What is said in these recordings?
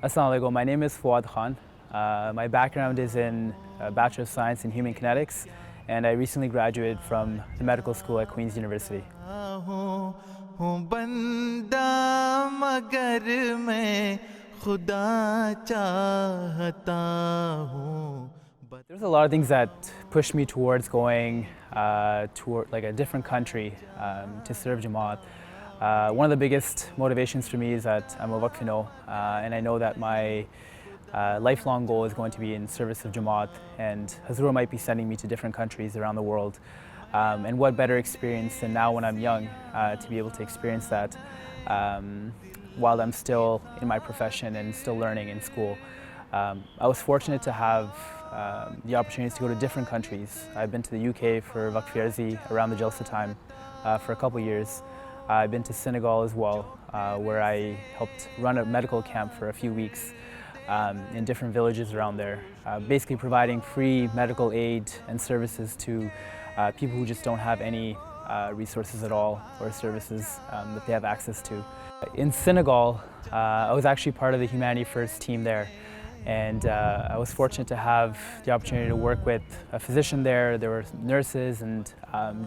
Assalamu alaikum. My name is Fawad Khan. My background is in Bachelor of Science in Human Kinetics, and I recently graduated from the medical school at Queen's University. There's a lot of things that pushed me towards going toward like a different country to serve Jamaat. One of the biggest motivations for me is that I'm a Waqf-e-No, and I know that my lifelong goal is going to be in service of Jamaat, and Hazur might be sending me to different countries around the world. And what better experience than now when I'm young to be able to experience that while I'm still in my profession and still learning in school. I was fortunate to have the opportunities to go to different countries. I've been to the UK for Waqf-e-Ardhi around the Jalsa time for a couple years. I've been to Senegal as well, where I helped run a medical camp for a few weeks in different villages around there, basically providing free medical aid and services to people who just don't have any resources at all or services that they have access to. In Senegal, I was actually part of the Humanity First team there, and I was fortunate to have the opportunity to work with a physician there. There were nurses and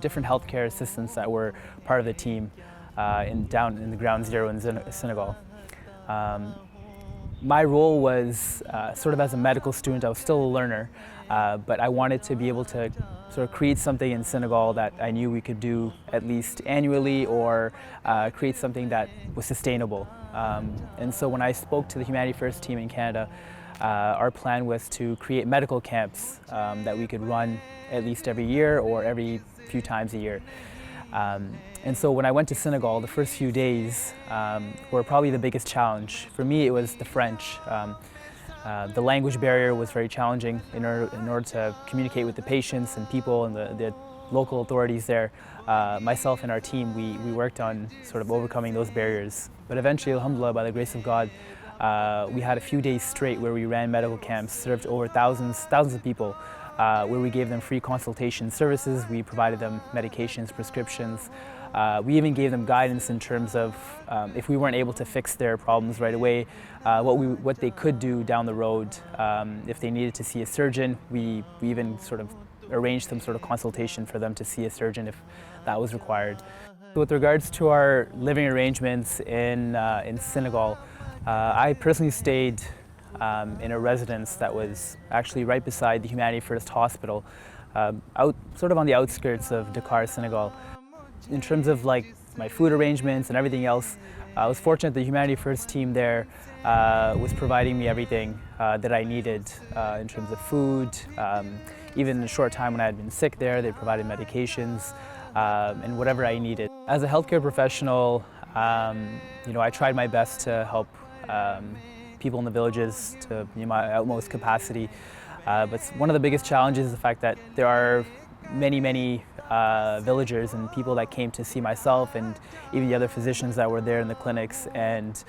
different healthcare assistants that were part of the team down in the ground zero in Senegal. My role was sort of as a medical student. I was still a learner, but I wanted to be able to sort of create something in Senegal that I knew we could do at least annually, or create something that was sustainable. And so when I spoke to the Humanity First team in Canada, our plan was to create medical camps that we could run at least every year or every few times a year. And so when I went to Senegal, the first few days were probably the biggest challenge. For me, it was the French. The language barrier was very challenging in order to communicate with the patients and people and the local authorities there. Myself and our team, we worked on sort of overcoming those barriers. But eventually, alhamdulillah, by the grace of God, we had a few days straight where we ran medical camps, served over thousands of people, where we gave them free consultation services. We provided them medications, prescriptions. We even gave them guidance in terms of if we weren't able to fix their problems right away, what they could do down the road. If they needed to see a surgeon, we even sort of arranged some sort of consultation for them to see a surgeon if that was required. With regards to our living arrangements in Senegal, I personally stayed in a residence that was actually right beside the Humanity First Hospital, sort of on the outskirts of Dakar, Senegal. In terms of like my food arrangements and everything else, I was fortunate the Humanity First team there was providing me everything that I needed in terms of food. Even in a short time when I had been sick there, they provided medications and whatever I needed. As a healthcare professional, I tried my best to help people in the villages to my utmost capacity. But one of the biggest challenges is the fact that there are many villagers and people that came to see myself and even the other physicians that were there in the clinics, and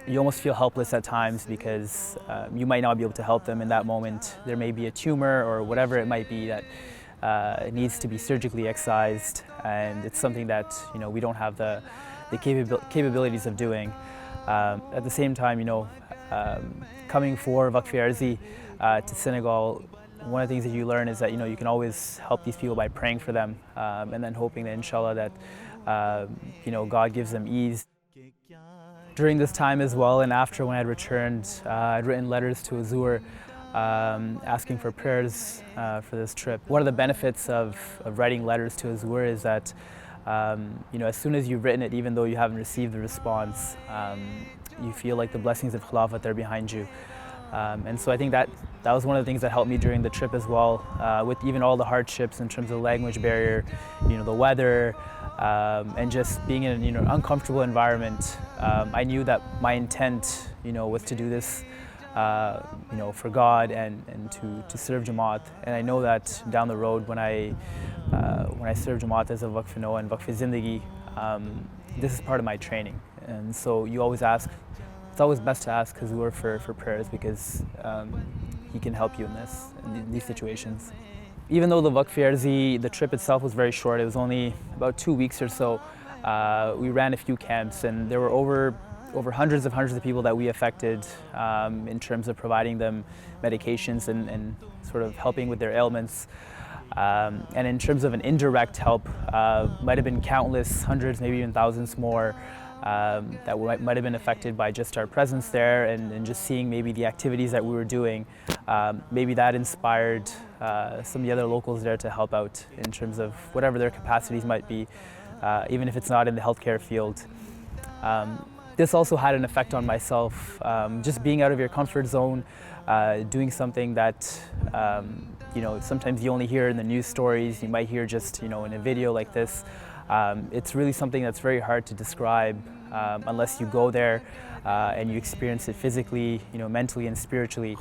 you almost feel helpless at times because you might not be able to help them in that moment. There may be a tumor or whatever it might be that needs to be surgically excised, and it's something that we don't have the capabilities of doing. At the same time, coming for Waqf-e-Ardhi to Senegal, one of the things that you learn is that you can always help these people by praying for them, and then hoping that inshallah that God gives them ease. During this time as well, and after when I had returned, I'd written letters to Hazur asking for prayers for this trip. One of the benefits of writing letters to Hazur is that as soon as you've written it, even though you haven't received the response, you feel like the blessings of Khilafat are behind you. And so I think that was one of the things that helped me during the trip as well, with even all the hardships in terms of the language barrier, the weather, and just being in an uncomfortable environment. I knew that my intent, was to do this, for God and to serve Jamaat. And I know that down the road when I serve Jamaat as a Waqf-e-No and Waqf-e-Zindagi, this is part of my training. And so you always ask. It's always best to ask Hazur for prayers because he can help you in these situations. Even though the Waqf-e-Ardhi, the trip itself was very short, it was only about 2 weeks or so, we ran a few camps, and there were over over hundreds of people that we affected in terms of providing them medications and sort of helping with their ailments. And in terms of an indirect help, might have been countless, hundreds, maybe even thousands more that might have been affected by just our presence there and just seeing maybe the activities that we were doing. Maybe that inspired some of the other locals there to help out in terms of whatever their capacities might be, even if it's not in the healthcare field. This also had an effect on myself, just being out of your comfort zone, doing something that sometimes you only hear in the news stories, you might hear just in a video like this. It's really something that's very hard to describe unless you go there and you experience it physically, mentally and spiritually.